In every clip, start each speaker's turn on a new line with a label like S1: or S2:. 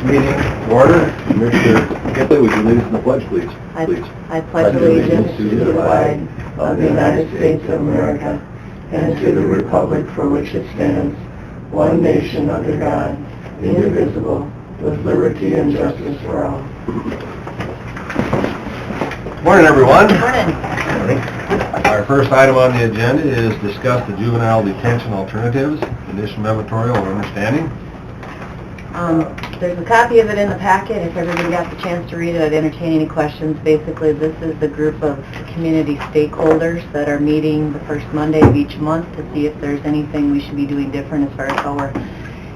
S1: Meeting order. Commissioner Gipley, would you lead us in the pledge, please?
S2: I pledge allegiance to the flag of the United States of America and to the republic for which it stands, one nation under God, indivisible, with liberty and justice for all.
S1: Morning, everyone.
S2: Morning.
S1: Our first item on the agenda is discuss the juvenile detention alternatives, condition memorial or understanding.
S2: There's a copy of it in the packet. If everybody got the chance to read it, I'd entertain any questions. Basically, this is the group of community stakeholders that are meeting the first Monday of each month to see if there's anything we should be doing different as far as how we're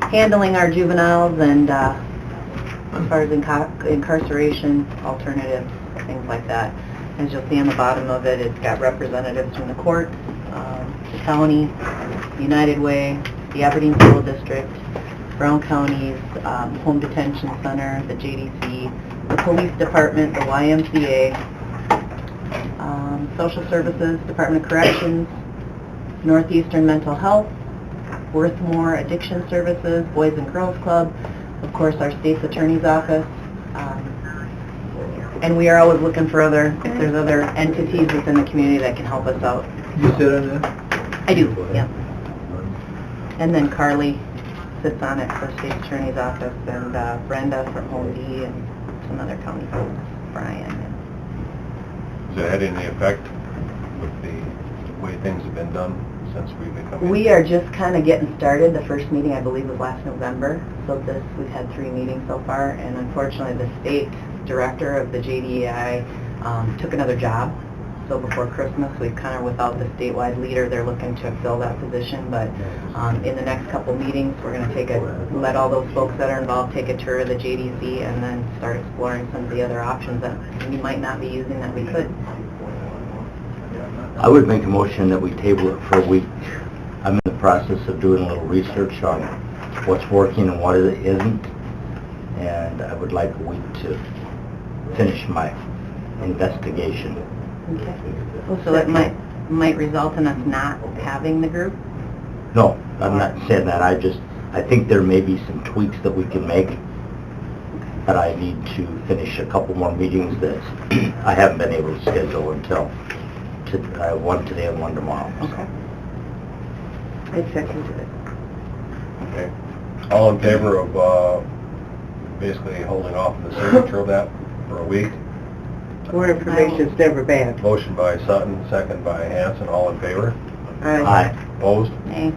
S2: handling our juveniles and as far as incarceration alternatives, things like that. As you'll see on the bottom of it, it's got representatives from the court, the county, United Way, the Aberdeen School District, Brown County's Home Detention Center, the JDC, the Police Department, the YMCA, Social Services, Department of Corrections, Northeastern Mental Health, Worthmore Addiction Services, Boys and Girls Club, of course our State's Attorney's Office, and we are always looking for if there's other entities within the community that can help us out.
S1: You sit on that?
S2: I do, yeah. And then Carly sits on it for State Attorney's Office, and Brenda from Home D, and some other county folks, Brian.
S1: Has it had any effect with the way things have been done since we've become...
S2: We are just kind of getting started. The first meeting, I believe, was last November. So we've had 3 meetings so far, and unfortunately the state director of the JDEI took another job. So before Christmas, we've kind of, without the statewide leader, they're looking to fill that position. But in the next couple meetings, we're going to let all those folks that are involved take a tour of the JDC and then start exploring some of the other options that we might not be using that we could.
S3: I would make a motion that we table it for a week. I'm in the process of doing a little research on what's working and what isn't, and I would like a week to finish my investigation.
S2: Okay. So that might result in us not having the group?
S3: No, I'm not saying that. I think there may be some tweaks that we can make, but I need to finish a couple more meetings that I haven't been able to schedule until one today and one tomorrow.
S2: Okay. I second it.
S1: Okay. All in favor of basically holding off on the signature of that for a week?
S2: More information is never bad.
S1: Motion by Sutton, second by Hanson. All in favor?
S3: Aye.
S1: Opposed?
S2: Nay.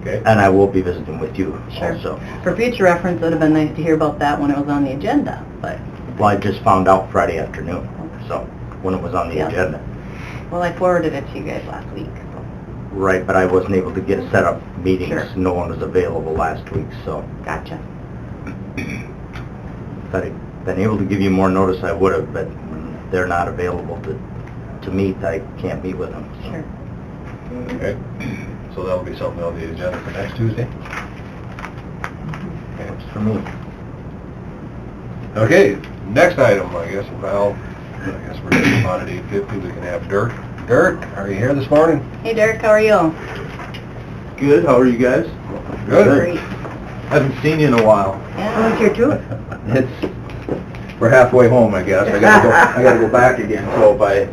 S1: Okay.
S3: And I will be visiting with you also.
S2: For future reference, it would have been nice to hear about that when it was on the agenda, but...
S3: Well, I just found out Friday afternoon, so when it was on the
S2: Yeah.
S3: agenda.
S2: Well, I forwarded it to you guys last week, so...
S3: Right, but I wasn't able to set up meetings.
S2: Sure.
S3: No one was available last week, so...
S2: Gotcha.
S3: If I'd been able to give you more notice, I would have, but when they're not available to meet, I can't meet with them. So.
S2: Sure.
S1: Okay. So that'll be something on the agenda for next Tuesday? Okay.
S3: Works for me.
S1: Okay, next item, I guess we're getting on at 8:50. We can have Dirk. Dirk, are you here this morning?
S2: Hey, Derek, how are you?
S4: Good, how are you guys?
S1: Good.
S2: Great.
S4: Haven't seen you in a while.
S2: Yeah, I was here too.
S4: We're halfway home, I guess. I gotta go back again. So if I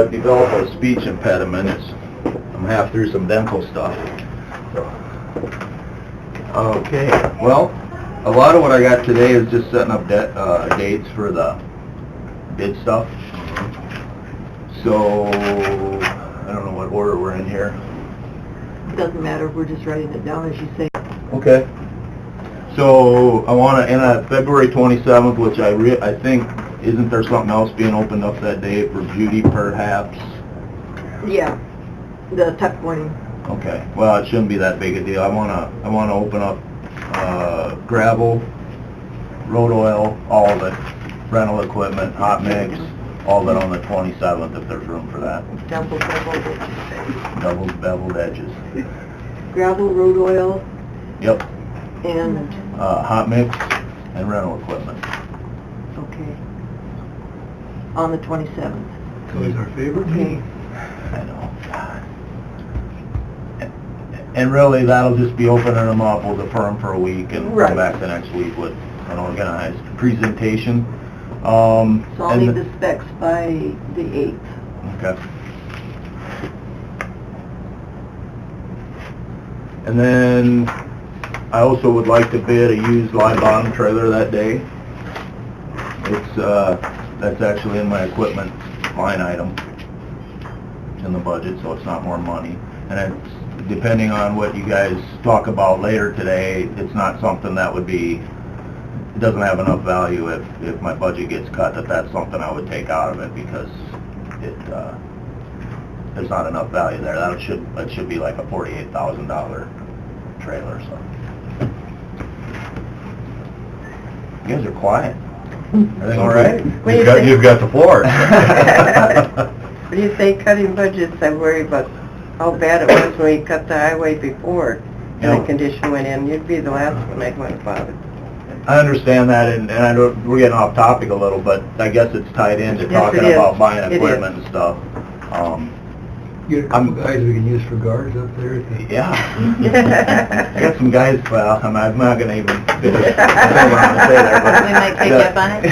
S4: develop a speech impediment, I'm half through some dental stuff. So. Okay, well, a lot of what I got today is just setting up dates for the bid stuff. So, I don't know what order we're in here.
S2: Doesn't matter, we're just writing it down as you say.
S4: Okay. So, I want to end at February 27th, which I think, isn't there something else being opened up that day for beauty perhaps?
S2: Yeah, the tuck pointing.
S4: Okay, well, it shouldn't be that big a deal. I want to open up gravel, road oil, all of it, rental equipment, hot mix, all of it on the 27th if there's room for that.
S2: Double edges.
S4: Double beveled edges.
S2: Gravel, road oil,
S4: Yep.
S2: and...
S4: Hot mix and rental equipment.
S2: Okay. On the 27th.
S4: Always our favorite
S2: meeting.
S4: I know. God. And really, that'll just be opening them up. We'll defer them for a week and
S2: Right.
S4: come back the next week with an organized presentation.
S5: So I'll
S4: and
S5: need the specs by the 8th.
S4: Okay. And then I also would like to bid a used live bottom trailer that day. It's, that's actually in my equipment line item in the budget, so it's not more money. And it's, depending on what you guys talk about later today, it's not something that would be, it doesn't have enough value if my budget gets cut, that's something I would take out of it, because it, there's not enough value there. That should be like a $48,000 trailer, so. You guys are quiet. Everything all right?
S1: You've got the floor.
S6: When you say cutting budgets, I worry about how bad it was when we cut the highway before and
S4: Yeah.
S6: the condition went in. You'd be the last one I'd want about it.
S4: I understand that, and I know we're getting off topic a little, but I guess it's tied into
S6: Yes,
S4: talking
S6: it is.
S4: about buying
S6: It
S4: equipment and stuff.
S7: You got a couple guys we can use for guards up there?
S4: Yeah. I got some guys, well, I'm not gonna even finish what I want to say there, but...
S2: We might take you up on it?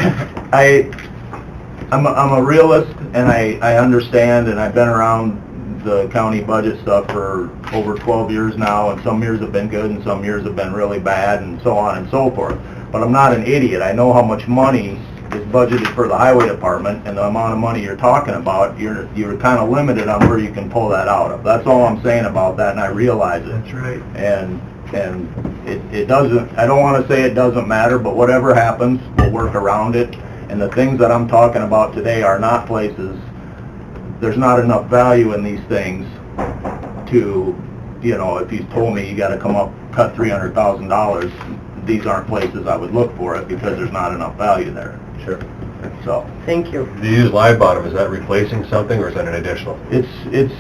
S4: I'm a realist, and I understand, and I've been around the county budget stuff for over 12 years now, and some years have been good, and some years have been really bad, and so on and so forth. But I'm not an idiot. I know how much money is budgeted for the highway department, and the amount of money you're talking about, you're kind of limited on where you can pull that out of. That's all I'm saying about that, and I realize it.
S7: That's right.
S4: And it doesn't, I don't want to say it doesn't matter, but whatever happens, we'll work around it. And the things that I'm talking about today are not places, there's not enough value in these things to, you know, if you told me you got to come up, cut $300,000, these aren't places I would look for it, because there's not enough value there.
S1: Sure.
S4: So,
S6: Thank you.
S1: The used live bottom, is that replacing something, or is that an additional?
S4: it's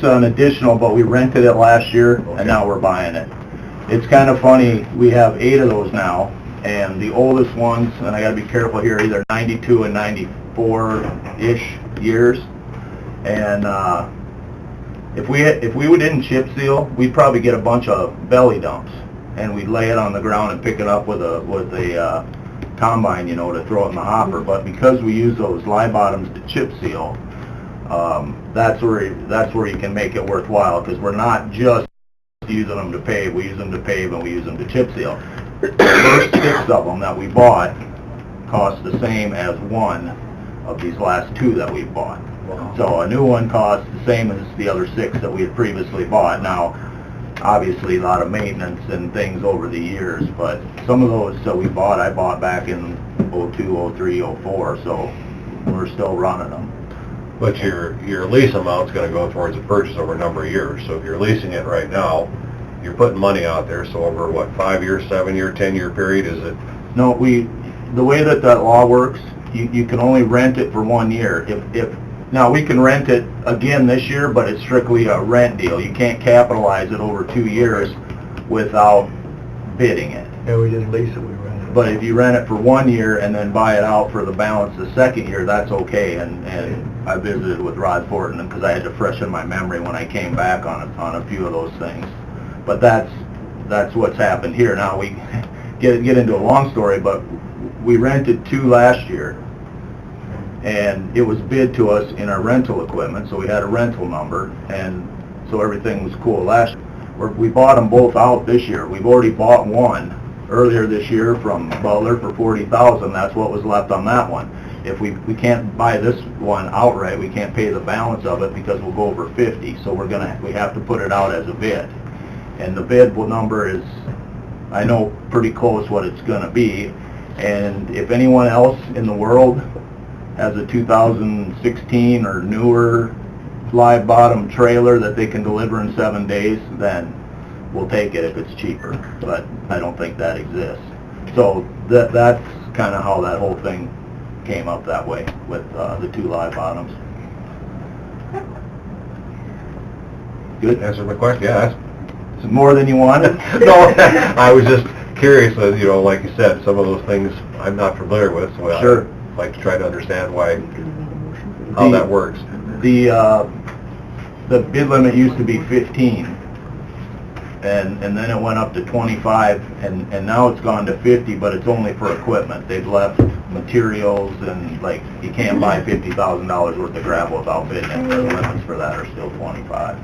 S4: an additional, but we rented it last year,
S1: Okay.
S4: and now we're buying it. It's kind of funny, we have 8 of those now, and the oldest ones, and I gotta be careful here, either 92 and 94-ish years. And if we didn't chip seal, we'd probably get a bunch of belly dumps, and we'd lay it on the ground and pick it up with a combine, you know, to throw it in the hopper. But because we use those live bottoms to chip seal, that's where you can make it worthwhile, because we're not just using them to pave. We use them to pave and we use them to chip seal. The first 6 of them that we bought cost the same as one of these last 2 that we bought. So a new one costs the same as the other 6 that we had previously bought. Now, obviously a lot of maintenance and things over the years, but some of those that we bought, I bought back in 02, 03, 04, so we're still running them.
S1: But your lease amount's gonna go towards the purchase over a number of years, so if you're leasing it right now, you're putting money out there, so over what, 5-year, 7-year, 10-year period, is it?
S4: No, the way that law works, you can only rent it for 1 year. Now, we can rent it again this year, but it's strictly a rent deal. You can't capitalize it over 2 years without bidding it.
S7: Yeah, we didn't lease it, we rented it.
S4: But if you rent it for 1 year and then buy it out for the balance the second year, that's okay. And I visited with Rod Fortin, because I had to freshen my memory when I came back on a few of those things. But that's what's happened here. Now, we get into a long story, but we rented 2 last year, and it was bid to us in our rental equipment, so we had a rental number, and so everything was cool last year. We bought them both out this year. We've already bought one earlier this year from Butler for $40,000. That's what was left on that one. If we can't buy this one outright, we can't pay the balance of it, because we'll go over 50. So we have to put it out as a bid, and the bid number is, I know pretty close what it's going to be. And if anyone else in the world has a 2016 or newer live bottom trailer that they can deliver in 7 days, then we'll take it if it's cheaper. But I don't think that exists. So that's kind of how that whole thing came up that way with the 2 live bottoms. Good?
S1: Answer my question, yeah,
S4: Is it more than you wanted?
S1: no, I was just curious, you know, like you said, some of those things I'm not familiar with, so
S4: Sure.
S1: I'd like to try to understand how that works.
S4: The bid limit used to be 15, and then it went up to 25, and now it's gone to 50, but it's only for equipment. They've left materials, and like, you can't buy $50,000 worth of gravel without bidding it. The limits for that are still 25.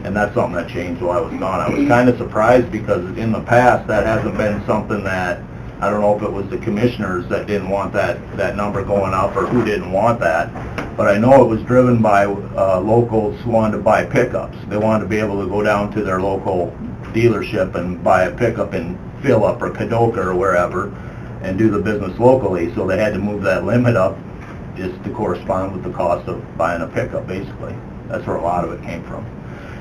S4: And that's something that changed while I was gone. I was kind of surprised because in the past, that hasn't been something that, I don't know if it was the commissioners that didn't want that number going up or who didn't want that, but I know it was driven by locals who wanted to buy pickups. They wanted to be able to go down to their local dealership and buy a pickup in Phillip or Kadoka or wherever and do the business locally, so they had to move that limit up just to correspond with the cost of buying a pickup, basically. That's where a lot of it came from.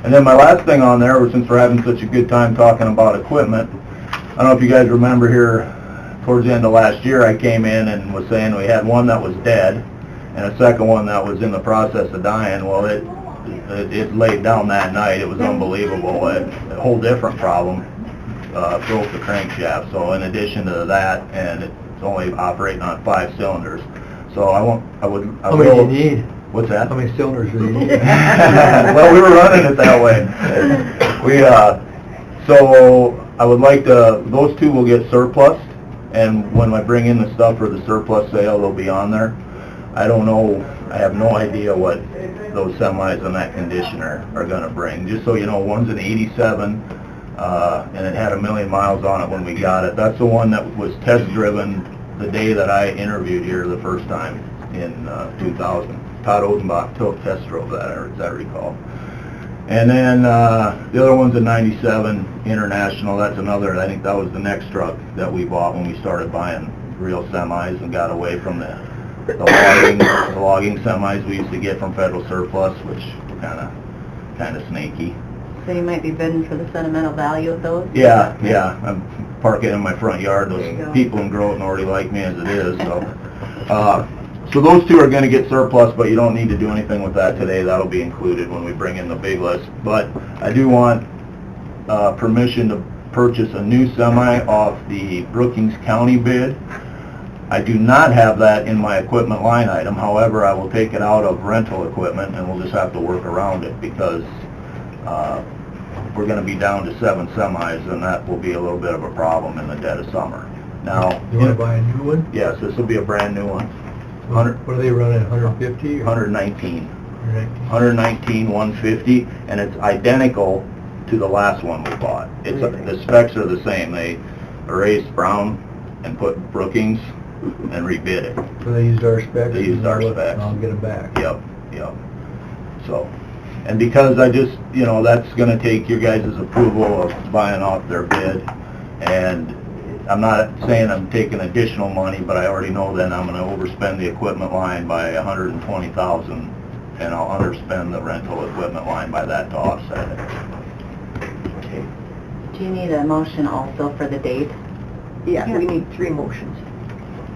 S4: And then my last thing on there, since we're having such a good time talking about equipment, I don't know if you guys remember here, towards the end of last year, I came in and was saying we had one that was dead and a second one that was in the process of dying. Well, it laid down that night. It was unbelievable. A whole different problem. Broke the crankshaft. So in addition to that, and it's only operating on 5 cylinders. So
S7: How many do you need?
S4: What's that?
S7: How many cylinders do you need?
S4: Well, we were running it that way. So I would like to, those two will get surplus, and when I bring in the stuff for the surplus sale, they'll be on there. I don't know, I have no idea what those semis in that condition are going to bring. Just so you know, one's an 87, and it had 1 million miles on it when we got it. That's the one that was test driven the day that I interviewed here the first time in 2000. Todd Odenbach test drove that, as I recall. And then the other one's a 97 International. That's another, I think that was the next truck that we bought when we started buying real semis and got away from the logging semis we used to get from federal surplus, which were kind of snaky.
S2: So you might be bidding for the sentimental value of those?
S4: Yeah. I'm parking in my front yard.
S2: There you
S4: Those
S2: go.
S4: people in Groton already like me as it is, so. So those two are going to get surplus, but you don't need to do anything with that today. That'll be included when we bring in the big list. But I do want permission to purchase a new semi off the Brookings County bid. I do not have that in my equipment line item. However, I will take it out of rental equipment, and we'll just have to work around it because we're going to be down to 7 semis, and that will be a little bit of a problem in the dead of summer. Now,
S7: You want to buy a new one?
S4: yes, this will be a brand new one.
S7: What are they running, 150?
S4: 119.
S7: 119?
S4: 119, 150, and it's identical to the last one we bought. It's the specs are the same. They erased Brown and put Brookings and rebid it.
S7: So they used our specs?
S4: They used our specs.
S7: And I'll get them back.
S4: Yep. So, and because I just, that's going to take your guys' approval of buying off their bid, and I'm not saying I'm taking additional money, but I already know then I'm going to overspend the equipment line by $120,000, and I'll underspend the rental equipment line by that to offset it.
S2: Okay. Do you need a motion also for the date?
S5: Yeah, we need 3 motions.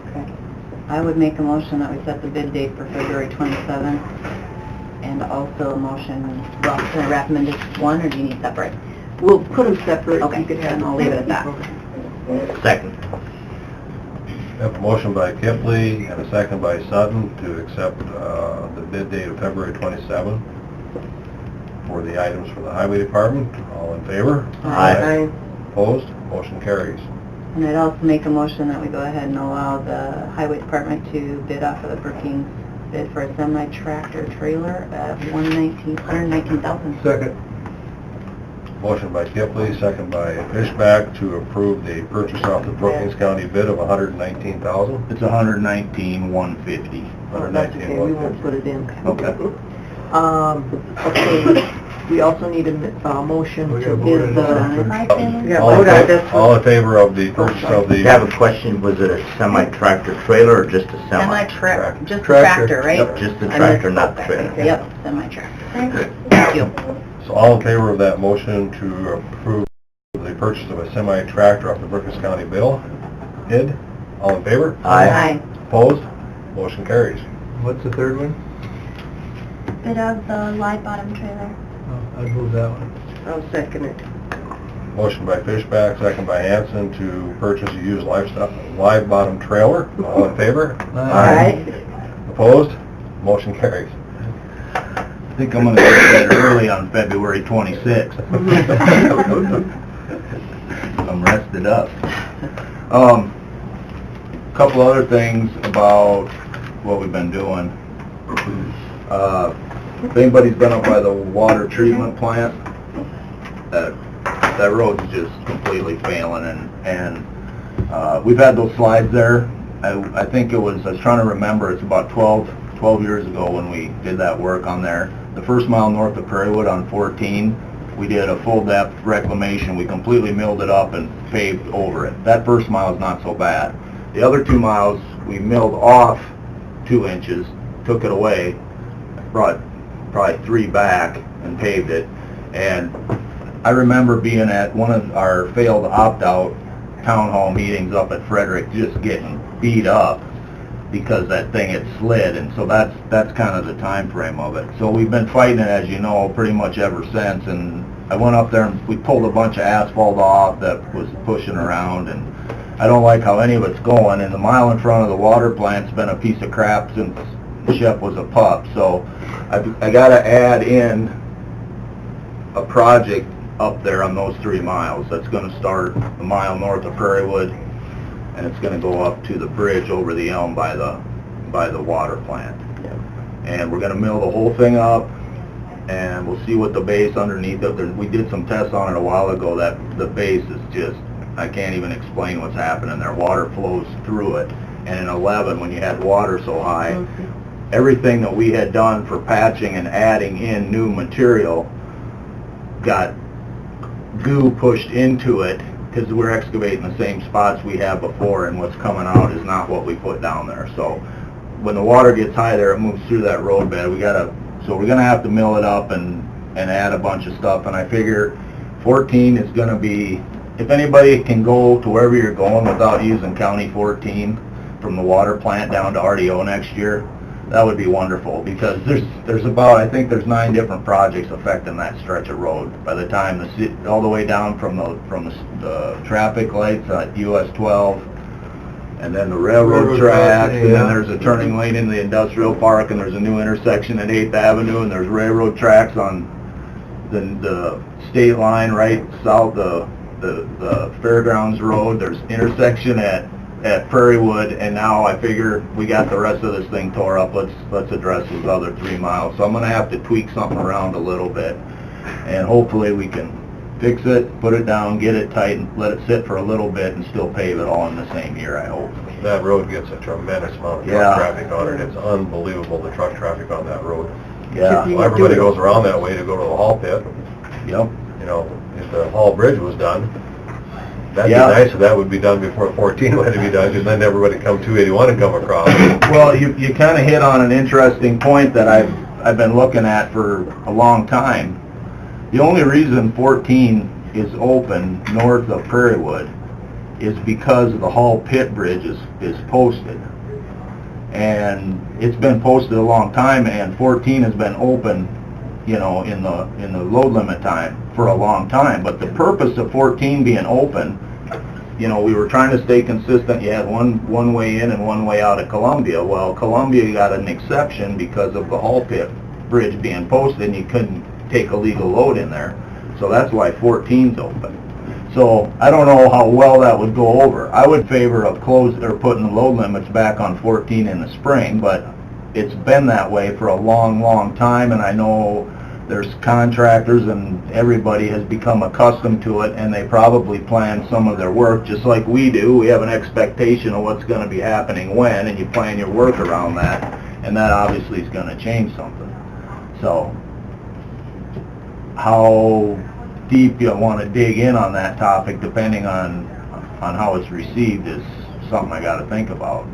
S2: Okay. I would make a motion that we set the bid date for February 27th, and also a motion, well, can I wrap them into one, or do you need separate?
S5: We'll put them separate.
S2: Okay,
S5: You could have
S2: then I'll leave it at that.
S3: Second.
S1: Have a motion by Kipley and a second by Sutton to accept the bid date of February 27 for the items for the Highway Department. All in favor?
S3: Aye.
S1: Opposed? Motion carries.
S2: And I'd also make a motion that we go ahead and allow the Highway Department to bid off of the Brookings bid for a semi-tractor trailer at $119,000.
S7: Second.
S1: Motion by Kipley, second by Fishback to approve the purchase off the Brookings County bid of $119,000.
S4: It's 119, 150.
S5: Oh, that's okay, we won't put it in.
S4: Okay.
S5: Okay, we also need a motion
S7: We
S5: to
S7: gotta vote
S5: bid
S7: on
S5: the...
S7: this.
S5: Yeah,
S1: All in
S5: vote on
S1: fa-
S5: this
S1: all
S5: one.
S1: in favor of the purchase of
S3: I have a
S1: the...
S3: question, was it a semi-tractor trailer or just a semi?
S2: Semi-tractor, just the
S7: Tractor.
S2: tractor, right?
S1: Yep,
S3: just the
S2: I
S3: tractor,
S2: misspoke
S3: not the
S2: that.
S3: trailer.
S2: Yep, semi-tractor. Thank you.
S1: So all in favor of that motion to approve the purchase of a semi-tractor off the Brookings County bid? All in favor?
S3: Aye.
S1: Opposed? Motion carries.
S7: What's the third one?
S8: Bit of the live bottom trailer.
S7: Oh, I'd move that one.
S5: I'll second it.
S1: Motion by Fishback, second by Hanson to purchase a used live bottom trailer. All in favor?
S5: Aye.
S1: Opposed? Motion carries.
S4: I think I'm gonna go to bed early on February 26th. I'm rested up. Couple other things about what we've been doing. If anybody's been up by the water treatment plant, that road's just completely failing, and we've had those slides there. I think I was trying to remember, it's about 12 years ago when we did that work on there. The first mile north of Prairiewood on 14, we did a full depth reclamation. We completely milled it up and paved over it. That first mile is not so bad. The other 2 miles, we milled off 2 inches, took it away, brought probably 3 back and paved it. And I remember being at one of our failed opt-out town hall meetings up at Frederick, just getting beat up because that thing had slid, and so that's kind of the time frame of it. So we've been fighting it, as you know, pretty much ever since, and I went up there and we pulled a bunch of asphalt off that was pushing around, and I don't like how any of it's going, and the mile in front of the water plant's been a piece of crap since Shep was a pup. So I gotta add in a project up there on those 3 miles. That's gonna start a mile north of Prairiewood, and it's gonna go up to the bridge over the elm by the water plant. And we're gonna mill the whole thing up, and we'll see what the base underneath it. We did some tests on it a while ago. That the base is just, I can't even explain what's happening there. Water flows through it, and in 11, when you had water so high, everything that we had done for patching and adding in new material got goo pushed into it, because we're excavating the same spots we had before, and what's coming out is not what we put down there. So when the water gets high there, it moves through that road bed. So we're gonna have to mill it up and add a bunch of stuff, and I figure 14 is gonna be, if anybody can go to wherever you're going without using County 14 from the water plant down to RDO next year, that would be wonderful, because there's about, I think there's 9 different projects affecting that stretch of road. By the time all the way down from the traffic lights at US 12, and then the railroad tracks, and then there's a turning lane in the industrial park, and there's a new intersection at 8th Avenue, and there's railroad tracks on the state line right south the Fairgrounds Road. There's intersection at Prairiewood, and now I figure we got the rest of this thing tore up. Let's address those other 3 miles. So I'm gonna have to tweak something around a little bit, and hopefully we can fix it, put it down, get it tight, and let it sit for a little bit, and still pave it all in the same year, I hope.
S1: That road gets a tremendous amount of truck traffic on it. It's unbelievable, the truck traffic on that road.
S4: Yeah.
S1: Well, everybody goes around that way to go to the haul pit.
S4: Yep.
S1: You know, if the haul bridge was done, that'd be
S4: Yeah.
S1: nice if that would be done before 14 had to be done, because then everybody come 281 and come across.
S4: Well, you kind of hit on an interesting point that I've been looking at for a long time. The only reason 14 is open north of Prairiewood is because the Hall Pit Bridge is posted. And it's been posted a long time, and 14 has been open, you know, in the load limit time for a long time. But the purpose of 14 being open, you know, we were trying to stay consistent. You had one way in and one way out of Columbia. Well, Columbia got an exception because of the Hall Pit Bridge being posted, and you couldn't take a legal load in there. So that's why 14's open. So I don't know how well that would go over. I would favor of putting the load limits back on 14 in the spring, but it's been that way for a long, long time, and I know there's contractors and everybody has become accustomed to it, and they probably plan some of their work just like we do. We have an expectation of what's going to be happening when, and you plan your work around that, and that obviously is going to change something. So how deep you want to dig in on that topic, depending on how it's received, is something I got to think about.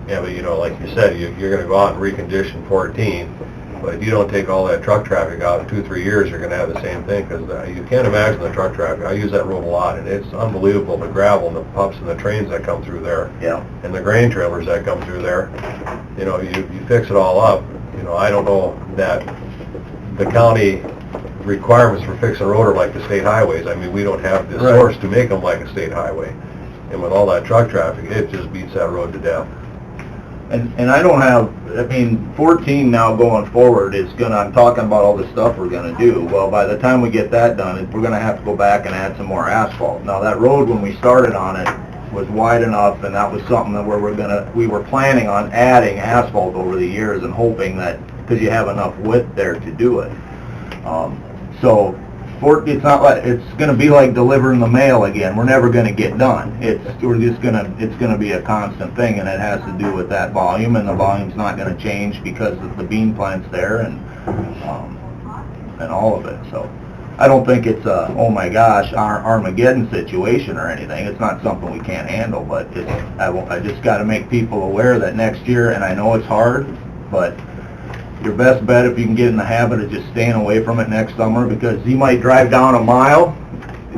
S1: Yeah, but you know, like you said, you're going to go out and recondition 14, but if you don't take all that truck traffic out in 2-3 years, you're going to have the same thing, because you can't imagine the truck traffic. I use that road a lot, and it's unbelievable, the gravel and the pups and the trains that come through there.
S4: Yeah.
S1: And the grain trailers that come through there. You know, you fix it all up. You know, I don't know that the county requirements for fixing a road are like the state highways. I mean, we don't have the source to make them like a state highway. And with all that truck traffic, it just beats that road to death.
S4: And I don't have, I mean, 14 now going forward is gonna, I'm talking about all the stuff we're gonna do. Well, by the time we get that done, we're gonna have to go back and add some more asphalt. Now, that road, when we started on it, was wide enough, and that was something that we were planning on adding asphalt over the years and hoping that, because you have enough width there to do it. So, it's not like, it's gonna be like delivering the mail again. We're never gonna get done. It's gonna be a constant thing, and it has to do with that volume, and the volume's not gonna change because of the bean plant's there and all of it. So, I don't think it's a, oh my gosh, Armageddon situation or anything. It's not something we can't handle, but I just gotta make people aware that next year, and I know it's hard, but your best bet, if you can get in the habit of just staying away from it next summer, because you might drive down a mile,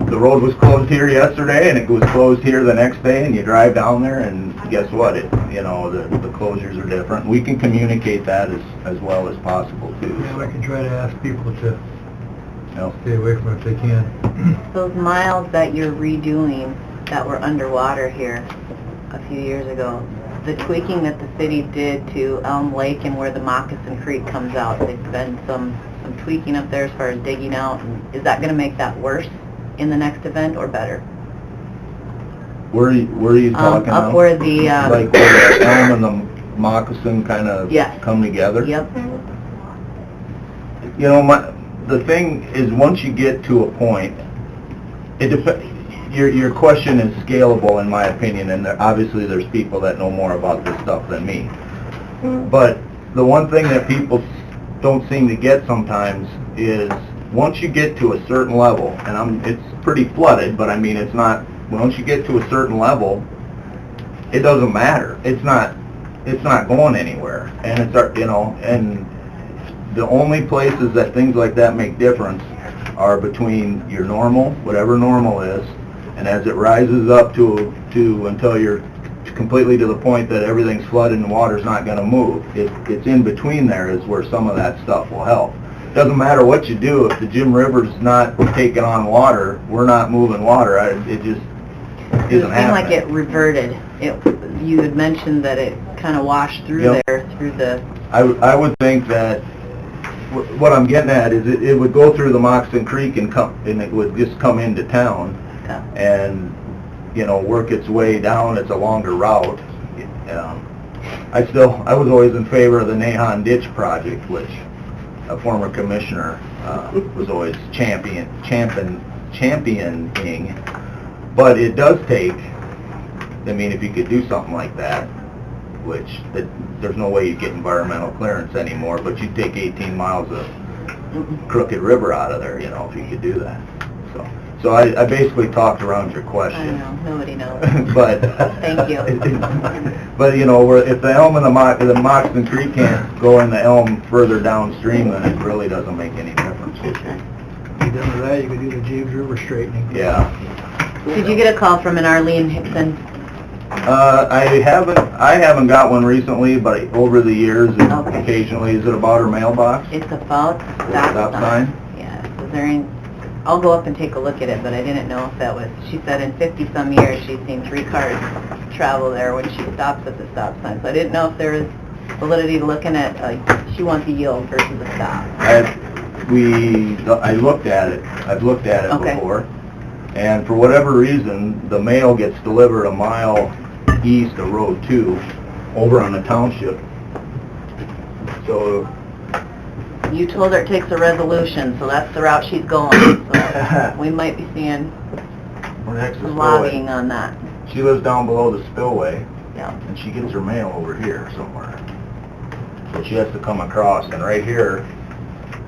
S4: the road was closed here yesterday, and it was closed here the next day, and you drive down there, and guess what, the closures are different. We can communicate that as well as possible, too.
S7: Yeah, I can try to ask people to
S4: Yep.
S7: stay away from it if they can.
S2: Those miles that you're redoing that were underwater here a few years ago, the tweaking that the city did to Elm Lake and where the Moccasin Creek comes out, there's been some tweaking up there as far as digging out. Is that going to make that worse in the next event or better?
S4: Where are you talking about?
S2: Up where the...
S4: like where the Elm and the Moccasin kind of come together?
S2: Yep.
S4: You know, the thing is, once you get to a point, it depends. Your question is scalable, in my opinion, and obviously there's people that know more about this stuff than me. But the one thing that people don't seem to get sometimes is, once you get to a certain level, and it's pretty flooded, but I mean, it's not, once you get to a certain level, it doesn't matter. It's not going anywhere. And and the only places that things like that make difference are between your normal, whatever normal is, and as it rises up to until you're completely to the point that everything's flooded and water's not going to move. It's in between there is where some of that stuff will help. Doesn't matter what you do, if the Jim River's not taking on water, we're not moving water. It just isn't happening.
S2: It seemed like it reverted. You had mentioned that it kind of washed through there, through the...
S4: I would think that what I'm getting at is it would go through the Moccasin Creek and it would just come into town. And work its way down. It's a longer route. I was always in favor of the Nahon Ditch project, which a former commissioner was always championing. But it does take, I mean, if you could do something like that, which there's no way you get environmental clearance anymore, but you'd take 18 miles of crooked river out of there, if you could do that. So I basically talked around your question.
S2: I know, nobody knows.
S4: But
S2: thank you.
S4: But if the Elm and the Moccasin Creek can't go in the Elm further downstream, then it really doesn't make any difference.
S7: You done with that, you could do the James River straightening.
S4: Yeah.
S2: Did you get a call from an Arlene Hickson?
S4: I haven't got one recently, but over the years, occasionally. Is it about her mailbox?
S2: It's about
S4: stop sign.
S2: Yeah. Is there any? I'll go up and take a look at it, but I didn't know if that was, she said in 50-some years she's seen 3 cars travel there when she stops at the stop sign. So I didn't know if there was validity to looking at, she wants a yield versus a stop.
S4: I looked at it. I've looked at it before. And for whatever reason, the mail gets delivered a mile east of Road 2 over on the township. So...
S2: You told her it takes a resolution, so that's the route she's going. So we might be seeing some lobbying on that.
S4: She lives down below the spillway,
S2: and
S4: she gets her mail over here somewhere. So she has to come across, and right here,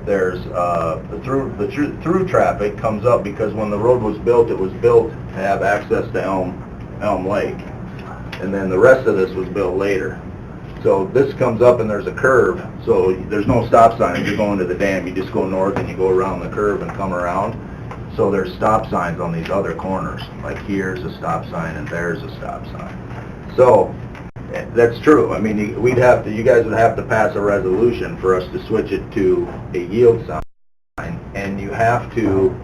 S4: there's the through traffic comes up because when the road was built, it was built to have access to Elm Lake, and then the rest of this was built later. So this comes up and there's a curve, so there's no stop sign. If you're going to the dam, you just go north and you go around the curve and come around. So there's stop signs on these other corners, like here's a stop sign and there's a stop sign. So that's true. I mean, you guys would have to pass a resolution for us to switch it to a yield sign, and you have to,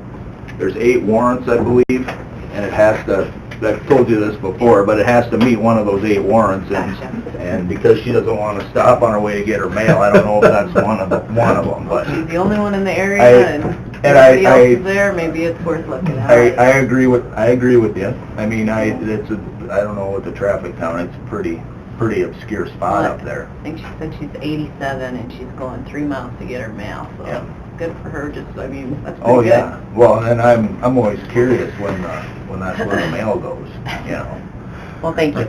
S4: there's 8 warrants, I believe, and it has to I've told you this before, but it has to meet one of those 8 warrants, and because she doesn't want to stop on her way to get her mail, I don't know if that's one of them, but...
S2: She's the only one in the area, and everybody else is there, maybe it's worth looking at.
S4: I agree with you. I mean, I don't know what the traffic count, it's a pretty obscure spot up there.
S2: I think she said she's 87 and she's going 3 miles to get her mail, so
S4: Yeah.
S2: good for her, just, I mean, that's pretty
S4: Oh,
S2: good.
S4: yeah. Well, and I'm always curious when that's where the mail goes, you know.
S2: Well, thank you.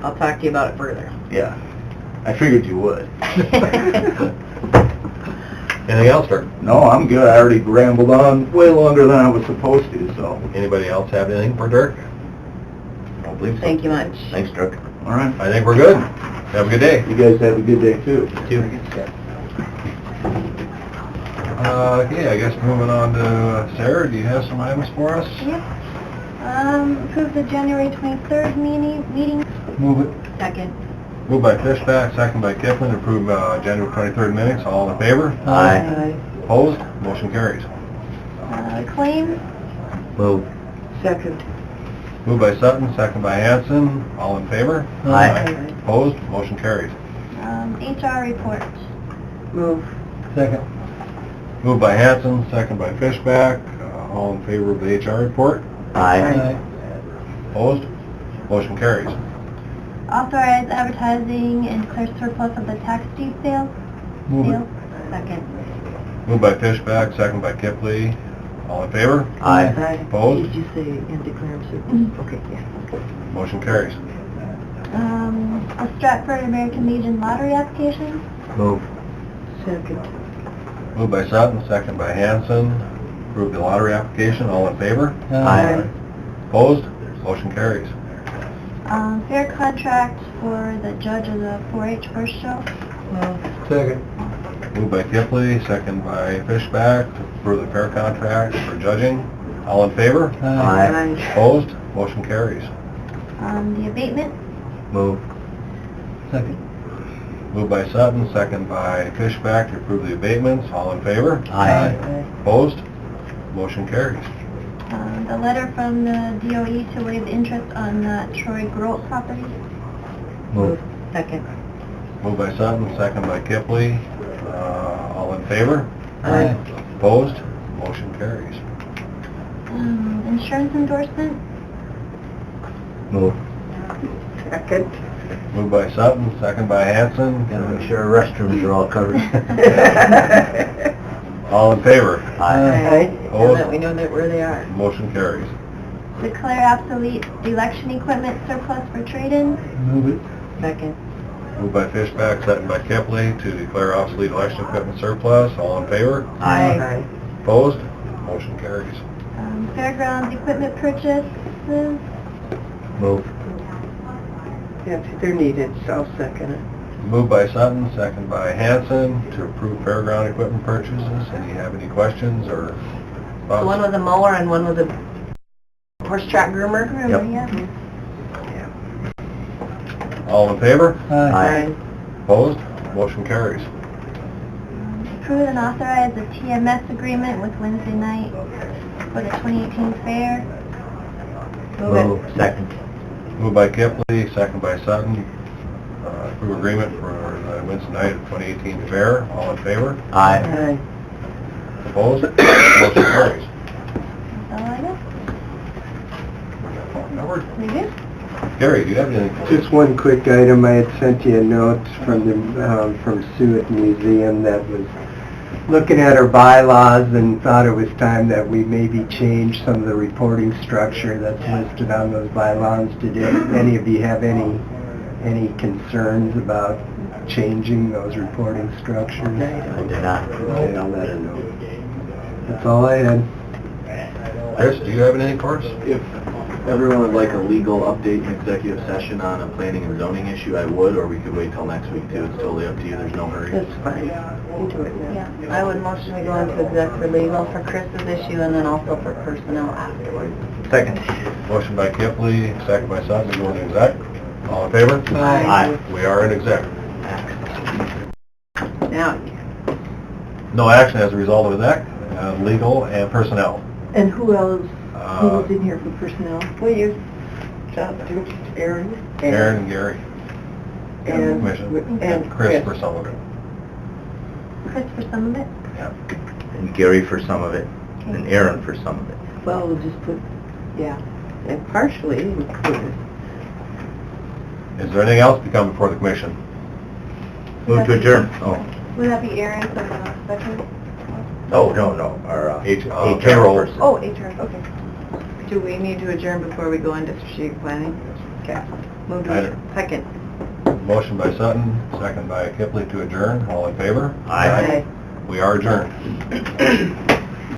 S2: I'll talk to you about it further.
S4: Yeah. I figured you would.
S1: Anything else, Dirk?
S4: No, I'm good. I already rambled on way longer than I was supposed to, so.
S1: Anybody else have anything for Dirk? I don't believe so.
S2: Thank you much.
S3: Thanks, Dirk.
S4: All right.
S1: I think we're good. Have a good day.
S4: You guys have a good day, too.
S1: Okay, I guess moving on to Sarah, do you have some items for us?
S8: Yep. Approve the January 23rd meeting.
S1: Move it.
S2: Second.
S1: Moved by Fishback, second by Kipling, to approve January 23rd minutes. All in favor?
S3: Aye.
S1: Opposed? Motion carries.
S8: Claims.
S3: Move.
S5: Second.
S1: Moved by Sutton, second by Hanson. All in favor?
S3: Aye.
S1: Opposed? Motion carries.
S8: HR report.
S5: Move.
S7: Second.
S1: Moved by Hanson, second by Fishback. All in favor of the HR report?
S3: Aye.
S1: Opposed? Motion carries.
S8: Authorize advertising and declare surplus of the tax deed sale.
S1: Move it.
S8: Sale.
S2: Second.
S1: Moved by Fishback, second by Kipley. All in favor?
S3: Aye.
S1: Opposed?
S5: Did you say and declare them surplus? Okay, yeah.
S1: Motion carries.
S8: A Stratford American Legion lottery application.
S3: Move.
S5: Second.
S1: Moved by Sutton, second by Hanson. Approve the lottery application. All in favor?
S3: Aye.
S1: Opposed? Motion carries.
S8: Fair contract for the judge of the 4-H horse show.
S7: Second.
S1: Moved by Kipley, second by Fishback, to approve the fair contract for judging. All in favor?
S3: Aye.
S1: Opposed? Motion carries.
S8: The abatement.
S3: Move.
S7: Second.
S1: Moved by Sutton, second by Fishback, to approve the abatements. All in favor?
S3: Aye.
S1: Opposed? Motion carries.
S8: The letter from the DOE to waive the interest on the Troy Grote property.
S3: Move.
S2: Second.
S1: Moved by Sutton, second by Kipley. All in favor?
S7: Aye.
S1: Opposed? Motion carries.
S8: Insurance endorsement.
S3: Move.
S5: Second.
S1: Moved by Sutton, second by Hanson.
S3: Gotta make sure our restrooms are all covered.
S1: All in favor?
S3: Aye.
S2: Now that we know that where they are.
S1: Motion carries.
S8: Declare obsolete election equipment surplus for trade-in.
S7: Move it.
S2: Second.
S1: Moved by Fishback, second by Kipley, to declare obsolete election equipment surplus. All in favor?
S3: Aye.
S1: Opposed? Motion carries.
S8: Fairgrounds equipment purchases.
S3: Move.
S5: Yeah, if they're needed, so I'll second it.
S1: Moved by Sutton, second by Hanson, to approve fairground equipment purchases. Any have any questions or
S2: So one
S1: thoughts?
S2: was a mower and one was a horse track groomer?
S8: Groomer, yeah.
S1: All in favor?
S3: Aye.
S1: Opposed? Motion carries.
S8: Approve and authorize the TMS agreement with Wednesday night for the 2018 fair.
S3: Move. Second.
S1: Moved by Kipley, second by Sutton. Approve agreement for the Wednesday night of 2018 fair. All in favor?
S3: Aye.
S1: Opposed? Motion carries.
S8: That's all I got.
S1: Covered.
S8: We good?
S1: Gary, do you have anything?
S7: Just one quick item. I had sent you a note from Sue at the museum that was looking at our bylaws and thought it was time that we maybe change some of the reporting structure that's listed on those bylaws. Did any of you have any concerns about changing those reporting structures?
S3: I did not.
S7: Okay, I'll let her know. That's all I had.
S1: Chris, do you have anything for us?
S9: If everyone would like a legal update in executive session on a planning and zoning issue, I would, or we could wait till next week too. It's totally up to you. There's no hurry.
S5: That's fine. You do it now.
S2: Yeah. I would motion we go into exec for legal for Chris's issue and then also for personnel afterwards.
S1: Second. Motion by Kipley, second by Sutton, to go into exec. All in favor?
S3: Aye.
S1: We are in exec.
S2: Now,
S1: No action as a result of exec, legal and personnel.
S5: And who else, who
S1: Uh,
S5: was in here for personnel?
S2: will you?
S6: Aaron.
S1: Aaron and Gary.
S6: And-
S1: Commission.
S6: and
S1: Chris
S6: Chris.
S1: for some of it.
S8: Chris for some of it?
S1: Yeah.
S3: And Gary for some of it, and Aaron for some of it.
S6: Well, we'll just put, yeah, and partially included.
S1: Is there anything else to come before the commission?
S3: Move to adjourn. Oh,
S8: Would that be Aaron for the second?
S3: no, our
S1: HR
S3: payroll.
S1: person.
S8: Oh, HR, okay.
S2: Do we need to adjourn before we go into strategic planning? Okay. Move
S1: I
S2: to
S1: don't-
S2: second.
S1: Motion by Sutton, second by Kipley to adjourn. All in favor?
S3: Aye.
S1: We are adjourned.